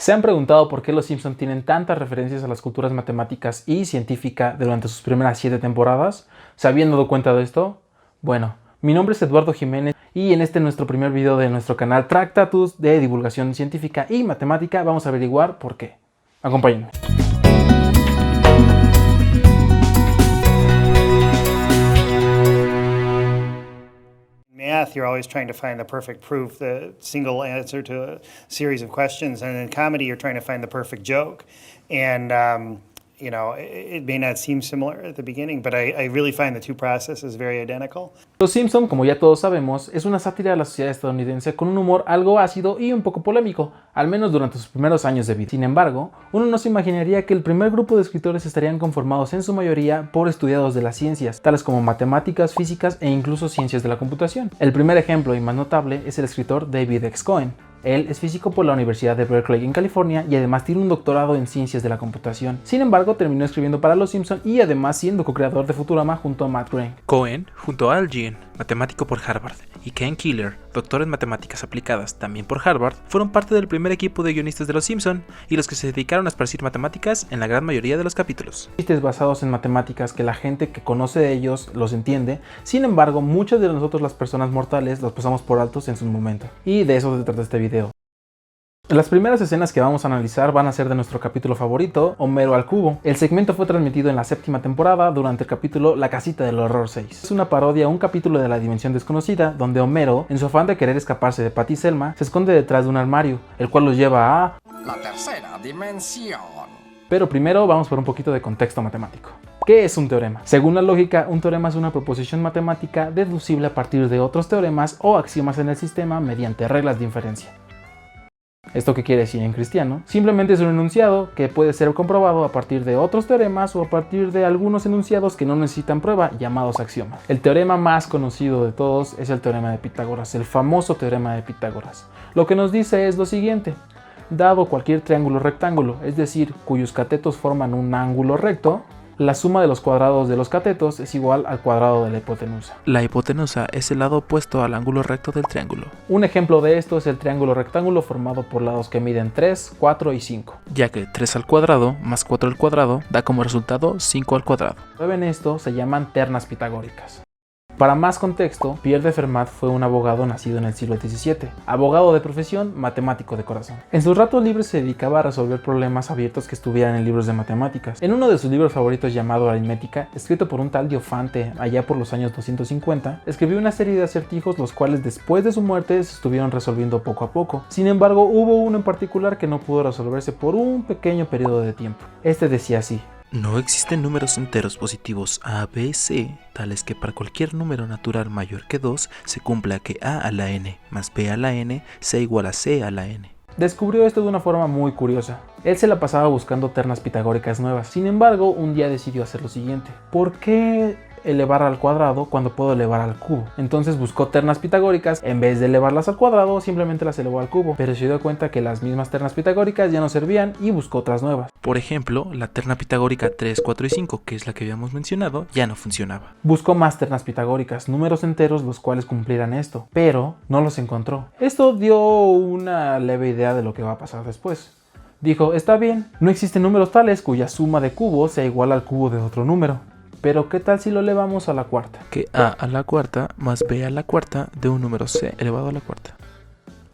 ¿Se han preguntado por qué los Simpson tienen tantas referencias a las culturas matemáticas y científica durante sus primeras 7 temporadas? ¿Se habían dado cuenta de esto? Bueno, mi nombre es Eduardo Jiménez y en este nuestro primer video de nuestro canal Tractatus de divulgación científica y matemática vamos a averiguar por qué. Acompáñenme. Math, you're always trying to find the perfect proof, the single answer to a series of questions. And in comedy, you're trying to find the perfect joke. And, it may not seem similar at the beginning, but I really find the two processes very identical. Los Simpson, como ya todos sabemos, es una sátira de la sociedad estadounidense con un humor algo ácido y un poco polémico, al menos durante sus primeros años de vida. Sin embargo, uno no se imaginaría que el primer grupo de escritores estarían conformados en su mayoría por estudiados de las ciencias, tales como matemáticas, físicas e incluso ciencias de la computación. El primer ejemplo y más notable es el escritor David X. Cohen. Él es físico por la Universidad de Berkeley en California y además tiene un doctorado en ciencias de la computación. Sin embargo, terminó escribiendo para Los Simpson y además siendo co-creador de Futurama junto a Matt Groening. Cohen, junto a Al Jean, matemático por Harvard, y Ken Keeler, doctor en matemáticas aplicadas también por Harvard, fueron parte del primer equipo de guionistas de Los Simpson y los que se dedicaron a esparcir matemáticas en la gran mayoría de los capítulos. Chistes basados en matemáticas que la gente que conoce de ellos los entiende, sin embargo, muchas de nosotros las personas mortales los pasamos por altos en su momento. Y de eso se trata este video. Las primeras escenas que vamos a analizar van a ser de nuestro capítulo favorito, Homero al cubo. El segmento fue transmitido en la 7ª temporada durante el capítulo La casita del horror 6. Es una parodia a un capítulo de La dimensión desconocida, donde Homero, en su afán de querer escaparse de Patty y Selma, se esconde detrás de un armario, el cual los lleva a la tercera dimensión. Pero primero vamos por un poquito de contexto matemático. ¿Qué es un teorema? Según la lógica, un teorema es una proposición matemática deducible a partir de otros teoremas o axiomas en el sistema mediante reglas de inferencia. ¿Esto qué quiere decir en cristiano? Simplemente es un enunciado que puede ser comprobado a partir de otros teoremas o a partir de algunos enunciados que no necesitan prueba, llamados axiomas. El teorema más conocido de todos es el teorema de Pitágoras, el famoso teorema de Pitágoras. Lo que nos dice es lo siguiente: dado cualquier triángulo rectángulo, es decir, cuyos catetos forman un ángulo recto, la suma de los cuadrados de los catetos es igual al cuadrado de la hipotenusa. La hipotenusa es el lado opuesto al ángulo recto del triángulo. Un ejemplo de esto es el triángulo rectángulo formado por lados que miden 3, 4 y 5. Ya que 3 al cuadrado más 4 al cuadrado da como resultado 5 al cuadrado. En esto se llaman ternas pitagóricas. Para más contexto, Pierre de Fermat fue un abogado nacido en el siglo XVII, abogado de profesión, matemático de corazón. En sus ratos libres se dedicaba a resolver problemas abiertos que estuvieran en libros de matemáticas. En uno de sus libros favoritos llamado Aritmética, escrito por un tal Diofante allá por los años 250, escribió una serie de acertijos los cuales después de su muerte se estuvieron resolviendo poco a poco. Sin embargo, hubo uno en particular que no pudo resolverse por un pequeño periodo de tiempo. Este decía así: no existen números enteros positivos A, B, C, tales que para cualquier número natural mayor que 2 se cumpla que A a la n más B a la n sea igual a C a la n. Descubrió esto de una forma muy curiosa. Él se la pasaba buscando ternas pitagóricas nuevas. Sin embargo, un día decidió hacer lo siguiente: ¿por qué elevar al cuadrado cuando puedo elevar al cubo? Entonces buscó ternas pitagóricas, en vez de elevarlas al cuadrado simplemente las elevó al cubo, pero se dio cuenta que las mismas ternas pitagóricas ya no servían y buscó otras nuevas. Por ejemplo, la terna pitagórica 3, 4 y 5, que es la que habíamos mencionado, ya no funcionaba. Buscó más ternas pitagóricas, números enteros los cuales cumplieran esto, pero no los encontró. Esto dio una leve idea de lo que va a pasar después. Dijo: está bien, no existen números tales cuya suma de cubos sea igual al cubo de otro número. Pero ¿qué tal si lo elevamos a la cuarta? Que A a la cuarta más B a la cuarta de un número C elevado a la cuarta.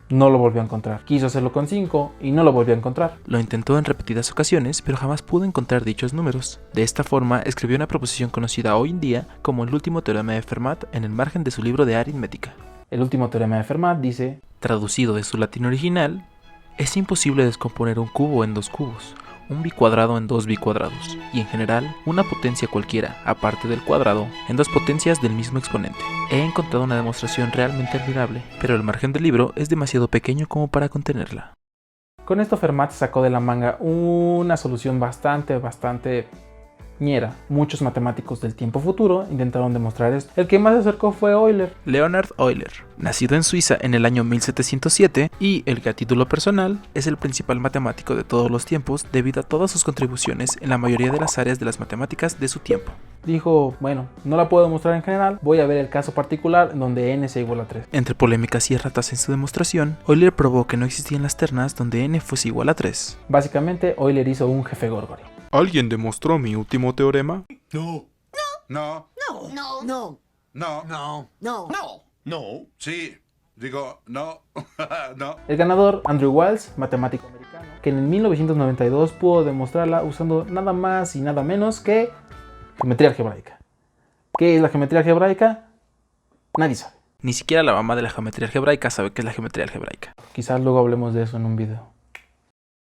No lo volvió a encontrar. Quiso hacerlo con 5 y no lo volvió a encontrar. Lo intentó en repetidas ocasiones, pero jamás pudo encontrar dichos números. De esta forma, escribió una proposición conocida hoy en día como el último teorema de Fermat en el margen de su libro de aritmética. El último teorema de Fermat dice, traducido de su latín original: es imposible descomponer un cubo en 2 cubos, un bicuadrado en 2 bicuadrados, y en general, una potencia cualquiera, aparte del cuadrado, en 2 potencias del mismo exponente. He encontrado una demostración realmente admirable, pero el margen del libro es demasiado pequeño como para contenerla. Con esto Fermat sacó de la manga una solución bastante ñera. Muchos matemáticos del tiempo futuro intentaron demostrar esto. El que más se acercó fue Euler. Leonhard Euler, nacido en Suiza en el año 1707 y el que a título personal es el principal matemático de todos los tiempos debido a todas sus contribuciones en la mayoría de las áreas de las matemáticas de su tiempo. Dijo, bueno, no la puedo demostrar en general, voy a ver el caso particular en donde n sea igual a 3. Entre polémicas y erratas en su demostración, Euler probó que no existían las ternas donde n fuese igual a 3. Básicamente, Euler hizo un jefe Gorgory. ¿Alguien demostró mi último teorema? No. No. No. No. No. No. No. No. No. No. Sí. Digo, no. No. El ganador, Andrew Wiles, matemático americano, que en 1992 pudo demostrarla usando nada más y nada menos que geometría algebraica. ¿Qué es la geometría algebraica? Nadie sabe. Ni siquiera la mamá de la geometría algebraica sabe qué es la geometría algebraica. Quizás luego hablemos de eso en un video.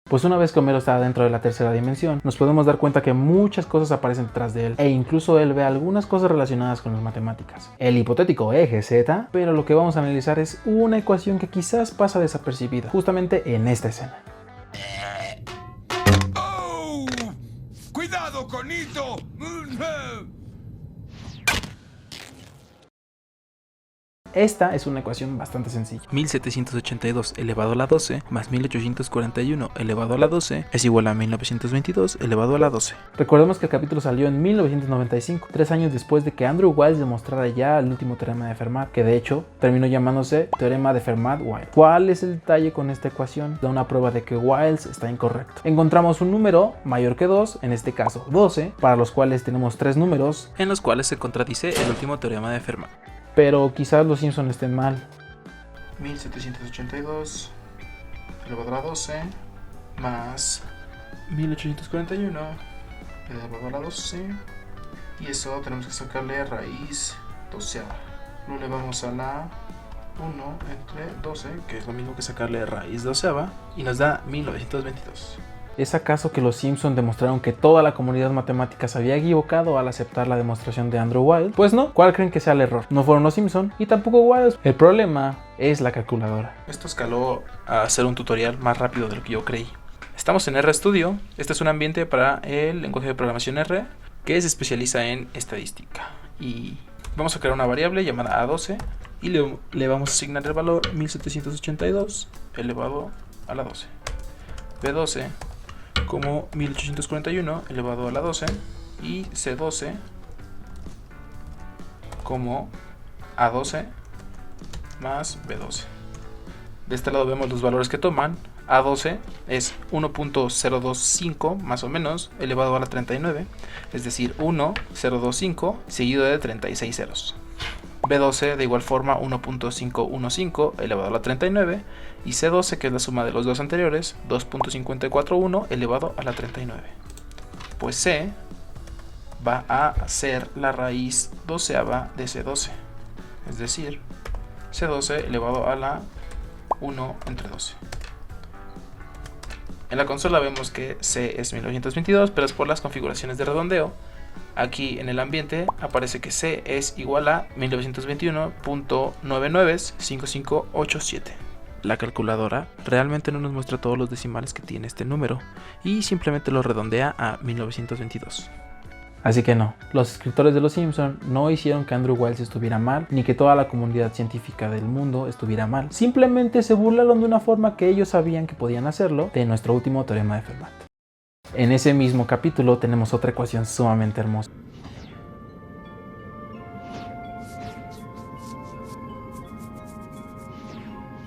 Pues una vez que Homero está dentro de la tercera dimensión, nos podemos dar cuenta que muchas cosas aparecen detrás de él, e incluso él ve algunas cosas relacionadas con las matemáticas. El hipotético eje Z, pero lo que vamos a analizar es una ecuación que quizás pasa desapercibida, justamente en esta escena. ¡Oh! ¡Cuidado, conito! Esta es una ecuación bastante sencilla. 1782 elevado a la 12 más 1841 elevado a la 12 es igual a 1922 elevado a la 12. Recordemos que el capítulo salió en 1995, 3 años después de que Andrew Wiles demostrara ya el último teorema de Fermat, que de hecho terminó llamándose teorema de Fermat-Wiles. ¿Cuál es el detalle con esta ecuación? Da una prueba de que Wiles está incorrecto. Encontramos un número mayor que 2, en este caso 12, para los cuales tenemos 3 números, En los cuales se contradice el último teorema de Fermat. pero quizás los Simpson estén mal. 1782 elevado a la 12 más 1841 elevado a la 12, y eso tenemos que sacarle raíz doceava. Lo elevamos a la 1 entre 12, que es lo mismo que sacarle raíz doceava, y nos da 1922. ¿Es acaso que los Simpson demostraron que toda la comunidad matemática se había equivocado al aceptar la demostración de Andrew Wiles? Pues no. ¿Cuál creen que sea el error? No fueron los Simpson y tampoco Wiles. El problema es la calculadora. Esto escaló a hacer un tutorial más rápido de lo que yo creí. Estamos en RStudio. Este es un ambiente para el lenguaje de programación R que se especializa en estadística. Y vamos a crear una variable llamada A12 y le vamos a asignar el valor 1782 elevado a la 12. B12 como 1841 elevado a la 12 y C12 como A12 más B12. De este lado vemos los valores que toman. A12 es 1.025 más o menos elevado a la 39, es decir 1.025 seguido de 36 ceros. B12 de igual forma 1.515 elevado a la 39 y C12, que es la suma de los dos anteriores, 2.541 elevado a la 39. Pues C va a ser la raíz doceava de C12, es decir C12 elevado a la 1 entre 12. En la consola vemos que C es 1922, pero es por las configuraciones de redondeo. Aquí en el ambiente aparece que C es igual a 1921.995587. La calculadora realmente no nos muestra todos los decimales que tiene este número y simplemente lo redondea a 1922. Así que no, los escritores de Los Simpson no hicieron que Andrew Wiles estuviera mal, ni que toda la comunidad científica del mundo estuviera mal. Simplemente se burlaron de una forma que ellos sabían que podían hacerlo de nuestro último teorema de Fermat. En ese mismo capítulo tenemos otra ecuación sumamente hermosa.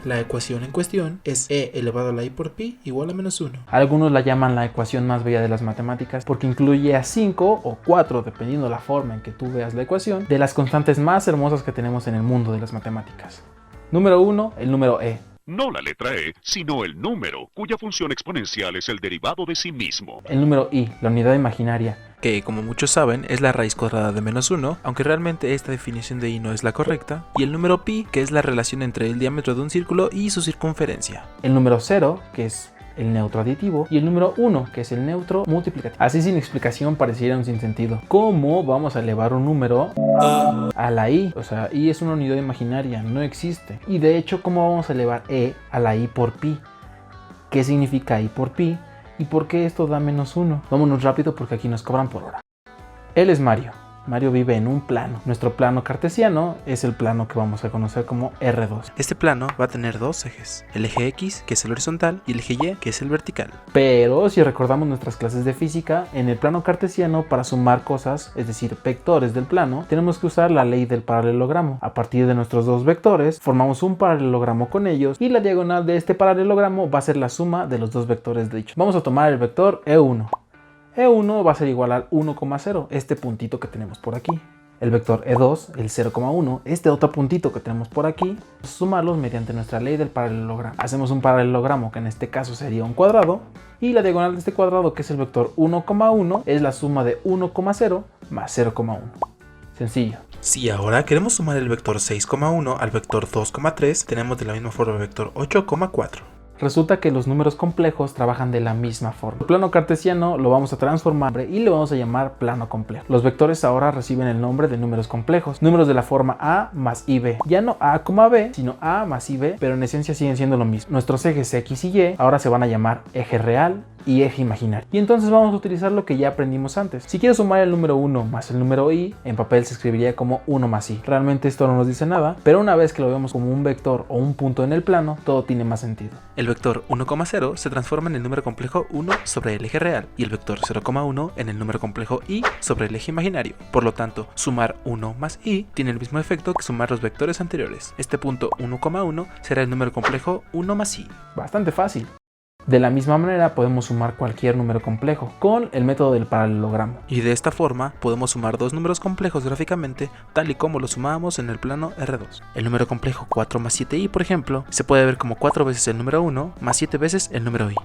La ecuación en cuestión es e elevado a la i por pi igual a menos 1. Algunos la llaman la ecuación más bella de las matemáticas porque incluye a 5 o 4, dependiendo la forma en que tú veas la ecuación, de las constantes más hermosas que tenemos en el mundo de las matemáticas. Número 1, el número e. No la letra E, sino el número, cuya función exponencial es el derivado de sí mismo. El número i, la unidad imaginaria. Que, como muchos saben, es la raíz cuadrada de menos 1, aunque realmente esta definición de i no es la correcta. Y el número pi, que es la relación entre el diámetro de un círculo y su circunferencia. El número 0, que es el neutro aditivo, y el número 1, que es el neutro multiplicativo. Así sin explicación pareciera un sinsentido. ¿Cómo vamos a elevar un número a la i? O sea, i es una unidad imaginaria, no existe. Y de hecho, ¿cómo vamos a elevar e a la i por pi? ¿Qué significa i por pi? ¿Y por qué esto da menos 1? Vámonos rápido porque aquí nos cobran por hora. Él es Mario, Mario vive en un plano. Nuestro plano cartesiano es el plano que vamos a conocer como R2. Este plano va a tener dos ejes, el eje X, que es el horizontal, y el eje Y, que es el vertical. Pero si recordamos nuestras clases de física, en el plano cartesiano, para sumar cosas, es decir, vectores del plano, tenemos que usar la ley del paralelogramo. A partir de nuestros dos vectores, formamos un paralelogramo con ellos y la diagonal de este paralelogramo va a ser la suma de los dos vectores de dicho. Vamos a tomar el vector E1. E1 va a ser igual al 1,0, este puntito que tenemos por aquí. El vector E2, el 0,1, este otro puntito que tenemos por aquí, sumarlos mediante nuestra ley del paralelogramo. Hacemos un paralelogramo que en este caso sería un cuadrado, y la diagonal de este cuadrado, que es el vector 1,1, es la suma de 1,0 más 0,1. Sencillo. Si ahora queremos sumar el vector 6,1 al vector 2,3, tenemos de la misma forma el vector 8,4. Resulta que los números complejos trabajan de la misma forma. El plano cartesiano lo vamos a transformar y le vamos a llamar plano complejo. Los vectores ahora reciben el nombre de números complejos, números de la forma A más IB. Ya no A, B, sino A más IB, pero en esencia siguen siendo lo mismo. Nuestros ejes X y Y ahora se van a llamar eje real y eje imaginario. Y entonces vamos a utilizar lo que ya aprendimos antes. Si quiero sumar el número 1 más el número i, en papel se escribiría como 1 más i. Realmente esto no nos dice nada, pero una vez que lo vemos como un vector o un punto en el plano, todo tiene más sentido. El vector 1,0 se transforma en el número complejo 1 sobre el eje real y el vector 0,1 en el número complejo i sobre el eje imaginario. Por lo tanto, sumar 1 más i tiene el mismo efecto que sumar los vectores anteriores. Este punto 1,1 será el número complejo 1 más i. Bastante fácil. De la misma manera podemos sumar cualquier número complejo con el método del paralelogramo. Y de esta forma podemos sumar dos números complejos gráficamente tal y como lo sumábamos en el plano R2. El número complejo 4 más 7i, por ejemplo, se puede ver como 4 veces el número 1 más 7 veces el número i.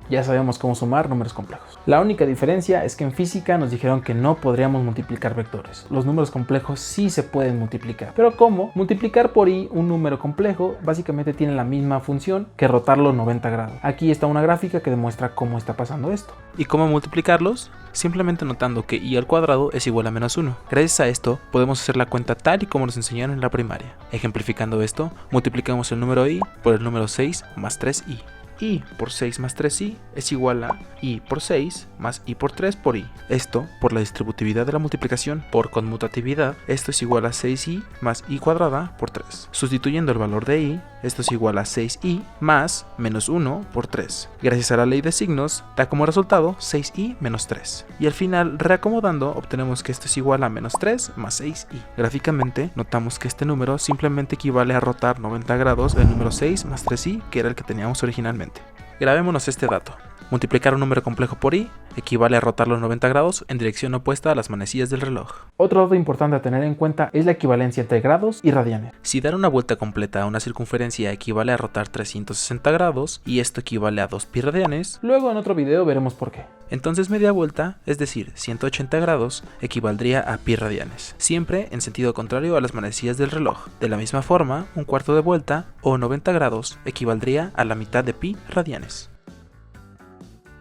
Ya sabemos cómo sumar números complejos. La única diferencia es que en física nos dijeron que no podríamos multiplicar vectores. Los números complejos sí se pueden multiplicar. ¿Pero cómo? Multiplicar por i un número complejo básicamente tiene la misma función que rotarlo 90 grados. Aquí está una gráfica que demuestra cómo está pasando esto. ¿Y cómo multiplicarlos? Simplemente notando que i al cuadrado es igual a menos 1. Gracias a esto podemos hacer la cuenta tal y como nos enseñaron en la primaria. Ejemplificando esto, multiplicamos el número i por el número 6 más 3i. I por 6 más 3i es igual a i por 6 más i por 3 por i. Esto por la distributividad de la multiplicación. Por conmutatividad, esto es igual a 6i más i cuadrada por 3. Sustituyendo el valor de i, esto es igual a 6i más menos 1 por 3. Gracias a la ley de signos, da como resultado 6i menos 3. Y al final, reacomodando, obtenemos que esto es igual a menos 3 más 6i. Gráficamente, notamos que este número simplemente equivale a rotar 90 grados el número 6 más 3i, que era el que teníamos originalmente. Grabémonos este dato. Multiplicar un número complejo por i equivale a rotarlo 90 grados en dirección opuesta a las manecillas del reloj. Otro dato importante a tener en cuenta es la equivalencia entre grados y radianes. Si dar una vuelta completa a una circunferencia equivale a rotar 360 grados y esto equivale a 2 pi radianes, luego en otro video veremos por qué. Entonces media vuelta, es decir, 180 grados, equivaldría a pi radianes, siempre en sentido contrario a las manecillas del reloj. De la misma forma, un cuarto de vuelta o 90 grados equivaldría a la mitad de pi radianes.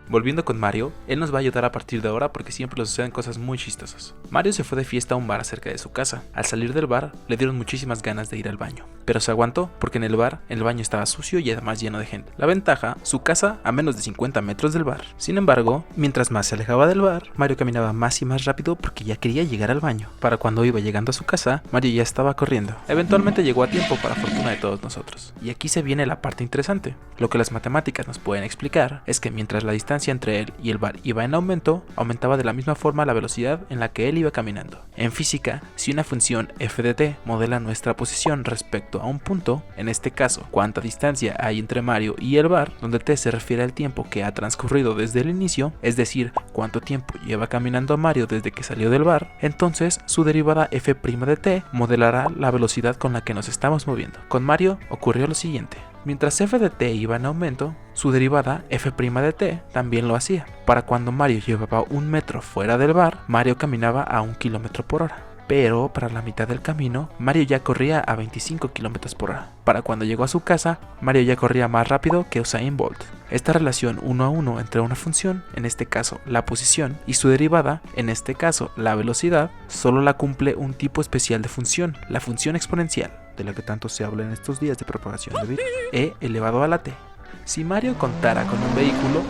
Volviendo con Mario, él nos va a ayudar a partir de ahora porque siempre le suceden cosas muy chistosas. Mario se fue de fiesta a un bar cerca de su casa. Al salir del bar, le dieron muchísimas ganas de ir al baño. Pero se aguantó porque en el bar, el baño estaba sucio y además lleno de gente. La ventaja, su casa a menos de 50 metros del bar. Sin embargo, mientras más se alejaba del bar, Mario caminaba más y más rápido porque ya quería llegar al baño. Para cuando iba llegando a su casa, Mario ya estaba corriendo. Eventualmente llegó a tiempo para fortuna de todos nosotros. Y aquí se viene la parte interesante. Lo que las matemáticas nos pueden explicar es que mientras la distancia entre él y el bar iba en aumento, aumentaba de la misma forma la velocidad en la que él iba caminando. En física, si una función f de t modela nuestra posición respecto a un punto, en este caso, cuánta distancia hay entre Mario y el bar, donde t se refiere al tiempo que ha transcurrido desde el inicio, es decir, cuánto tiempo lleva caminando Mario desde que salió del bar, entonces su derivada f' de t modelará la velocidad con la que nos estamos moviendo. Con Mario ocurrió lo siguiente. Mientras f de t iba en aumento, su derivada f' de t también lo hacía. Para cuando Mario llevaba 1 metro fuera del bar, Mario caminaba a 1 km por hora. Pero para la mitad del camino, Mario ya corría a 25 km por hora. Para cuando llegó a su casa, Mario ya corría más rápido que Usain Bolt. Esta relación 1 a 1 entre una función, en este caso la posición, y su derivada, en este caso la velocidad, solo la cumple un tipo especial de función, la función exponencial, de la que tanto se habla en estos días de propagación de virus, e elevado a la t. Si Mario contara con un vehículo,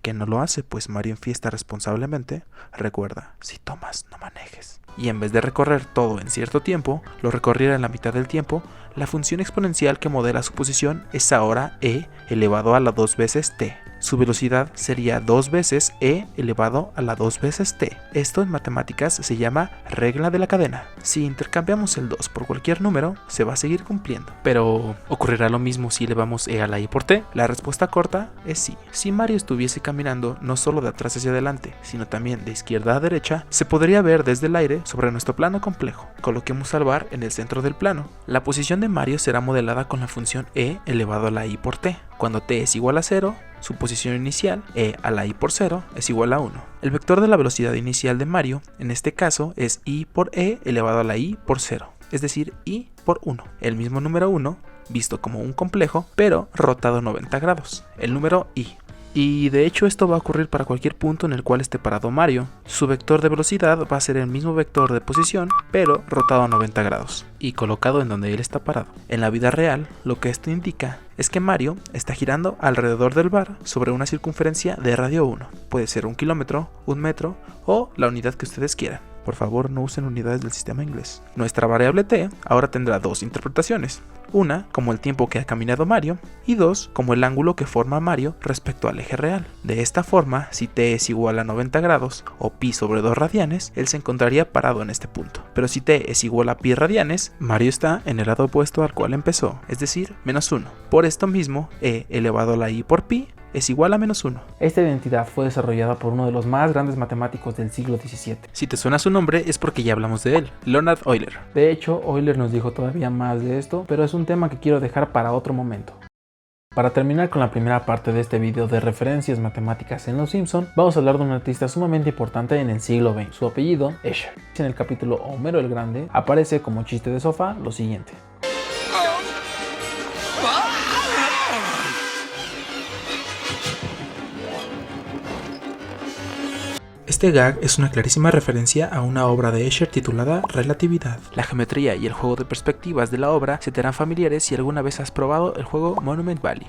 que no lo hace, pues Mario enfiesta responsablemente. Recuerda, si tomas, no manejes. Y en vez de recorrer todo en cierto tiempo, lo recorriera en la mitad del tiempo, la función exponencial que modela su posición es ahora e elevado a la 2 veces t. Su velocidad sería 2 veces e elevado a la 2 veces t. Esto en matemáticas se llama regla de la cadena. Si intercambiamos el 2 por cualquier número, se va a seguir cumpliendo. Pero, ¿ocurrirá lo mismo si elevamos e a la i por t? La respuesta corta es sí. Si Mario estuviese caminando no solo de atrás hacia adelante, sino también de izquierda a derecha, se podría ver desde el aire sobre nuestro plano complejo. Coloquemos al bar en el centro del plano. La posición de Mario será modelada con la función e elevado a la i por t. Cuando t es igual a 0, su posición inicial, e a la i por 0, es igual a 1. El vector de la velocidad inicial de Mario, en este caso, es i por e elevado a la i por 0, es decir, i por 1. El mismo número 1, visto como un complejo, pero rotado 90 grados. El número i. Y de hecho esto va a ocurrir para cualquier punto en el cual esté parado Mario. Su vector de velocidad va a ser el mismo vector de posición, pero rotado a 90 grados y colocado en donde él está parado. En la vida real, lo que esto indica es que Mario está girando alrededor del bar sobre una circunferencia de radio 1. Puede ser 1 kilómetro, 1 metro o la unidad que ustedes quieran. Por favor, no usen unidades del sistema inglés. Nuestra variable t ahora tendrá dos interpretaciones. Una, como el tiempo que ha caminado Mario, y dos, como el ángulo que forma Mario respecto al eje real. De esta forma, si t es igual a 90 grados o pi sobre 2 radianes, él se encontraría parado en este punto. Pero si t es igual a pi radianes, Mario está en el lado opuesto al cual empezó, es decir, -1. Por esto mismo, e elevado a la i por pi es igual a -1. Esta identidad fue desarrollada por uno de los más grandes matemáticos del siglo XVII. Si te suena su nombre es porque ya hablamos de él, Leonhard Euler. De hecho, Euler nos dijo todavía más de esto, pero es un tema que quiero dejar para otro momento. Para terminar con la primera parte de este video de referencias matemáticas en Los Simpson, vamos a hablar de un artista sumamente importante en el siglo XX. Su apellido, Escher. En el capítulo Homero el Grande aparece como chiste de sofá lo siguiente. Este gag es una clarísima referencia a una obra de Escher titulada Relatividad. La geometría y el juego de perspectivas de la obra se te harán familiares si alguna vez has probado el juego Monument Valley.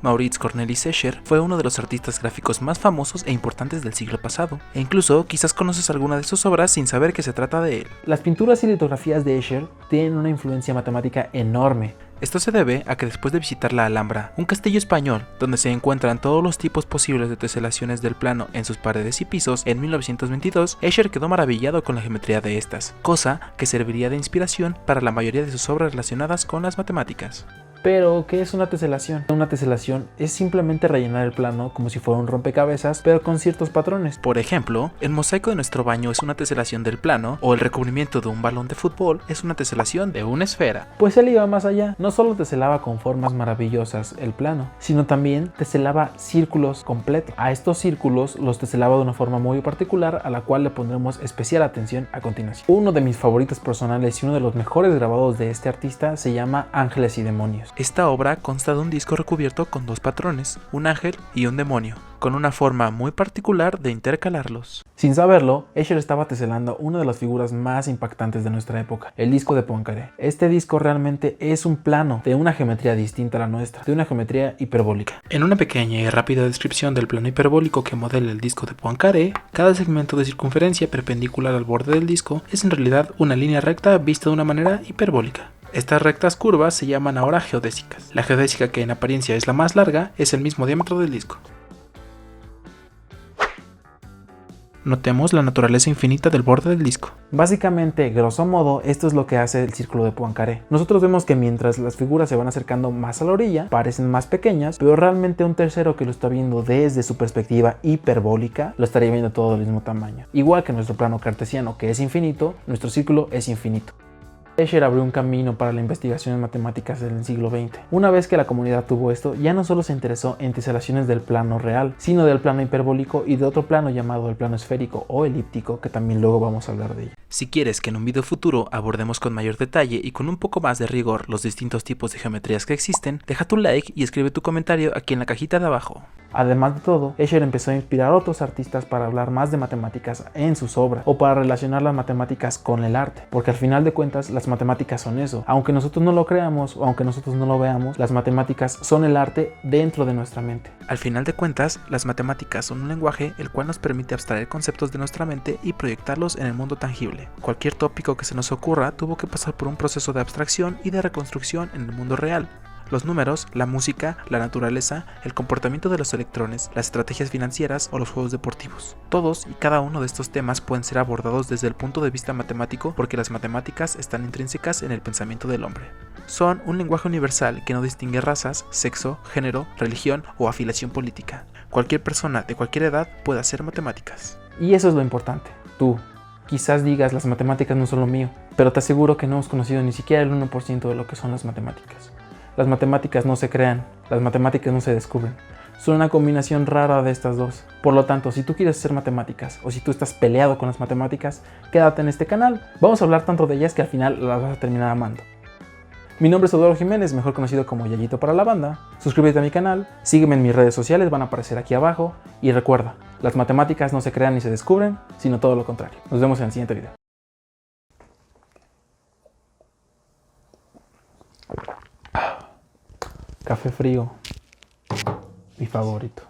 Maurits Cornelis Escher fue uno de los artistas gráficos más famosos e importantes del siglo pasado, e incluso quizás conoces alguna de sus obras sin saber que se trata de él. Las pinturas y litografías de Escher tienen una influencia matemática enorme. Esto se debe a que después de visitar la Alhambra, un castillo español donde se encuentran todos los tipos posibles de teselaciones del plano en sus paredes y pisos, en 1922, Escher quedó maravillado con la geometría de estas, cosa que serviría de inspiración para la mayoría de sus obras relacionadas con las matemáticas. Pero, ¿qué es una teselación? Una teselación es simplemente rellenar el plano como si fuera un rompecabezas, pero con ciertos patrones. Por ejemplo, el mosaico de nuestro baño es una teselación del plano, o el recubrimiento de un balón de fútbol es una teselación de una esfera. Pues él iba más allá. No solo teselaba con formas maravillosas el plano, sino también teselaba círculos completos. A estos círculos los teselaba de una forma muy particular, a la cual le pondremos especial atención a continuación. Uno de mis favoritos personales y uno de los mejores grabados de este artista se llama Ángeles y Demonios. Esta obra consta de un disco recubierto con dos patrones, un ángel y un demonio, con una forma muy particular de intercalarlos. Sin saberlo, Escher estaba teselando una de las figuras más impactantes de nuestra época, el disco de Poincaré. Este disco realmente es un plano de una geometría distinta a la nuestra, de una geometría hiperbólica. En una pequeña y rápida descripción del plano hiperbólico que modela el disco de Poincaré, cada segmento de circunferencia perpendicular al borde del disco es en realidad una línea recta vista de una manera hiperbólica. Estas rectas curvas se llaman ahora geodésicas. La geodésica, que en apariencia es la más larga, es el mismo diámetro del disco. Notemos la naturaleza infinita del borde del disco. Básicamente, grosso modo, esto es lo que hace el círculo de Poincaré. Nosotros vemos que mientras las figuras se van acercando más a la orilla, parecen más pequeñas, pero realmente un tercero que lo está viendo desde su perspectiva hiperbólica, lo estaría viendo todo del mismo tamaño. Igual que nuestro plano cartesiano, que es infinito, nuestro círculo es infinito. Escher abrió un camino para la investigación en matemáticas en el siglo XX. Una vez que la comunidad tuvo esto, ya no solo se interesó en teselaciones del plano real, sino del plano hiperbólico y de otro plano llamado el plano esférico o elíptico, que también luego vamos a hablar de ello. Si quieres que en un video futuro abordemos con mayor detalle y con un poco más de rigor los distintos tipos de geometrías que existen, deja tu like y escribe tu comentario aquí en la cajita de abajo. Además de todo, Escher empezó a inspirar a otros artistas para hablar más de matemáticas en sus obras o para relacionar las matemáticas con el arte, porque al final de cuentas las matemáticas son eso. Aunque nosotros no lo creamos o aunque nosotros no lo veamos, las matemáticas son el arte dentro de nuestra mente. Al final de cuentas, las matemáticas son un lenguaje el cual nos permite abstraer conceptos de nuestra mente y proyectarlos en el mundo tangible. Cualquier tópico que se nos ocurra tuvo que pasar por un proceso de abstracción y de reconstrucción en el mundo real. Los números, la música, la naturaleza, el comportamiento de los electrones, las estrategias financieras o los juegos deportivos. Todos y cada uno de estos temas pueden ser abordados desde el punto de vista matemático porque las matemáticas están intrínsecas en el pensamiento del hombre. Son un lenguaje universal que no distingue razas, sexo, género, religión o afiliación política. Cualquier persona de cualquier edad puede hacer matemáticas. Y eso es lo importante. Tú, quizás digas las matemáticas no son lo mío, pero te aseguro que no hemos conocido ni siquiera el 1% de lo que son las matemáticas. Las matemáticas no se crean, las matemáticas no se descubren. Son una combinación rara de estas dos. Por lo tanto, si tú quieres hacer matemáticas o si tú estás peleado con las matemáticas, quédate en este canal. Vamos a hablar tanto de ellas que al final las vas a terminar amando. Mi nombre es Eduardo Jiménez, mejor conocido como Yayito para la banda. Suscríbete a mi canal, sígueme en mis redes sociales, van a aparecer aquí abajo. Y recuerda, las matemáticas no se crean ni se descubren, sino todo lo contrario. Nos vemos en el siguiente video. Café frío, mi favorito.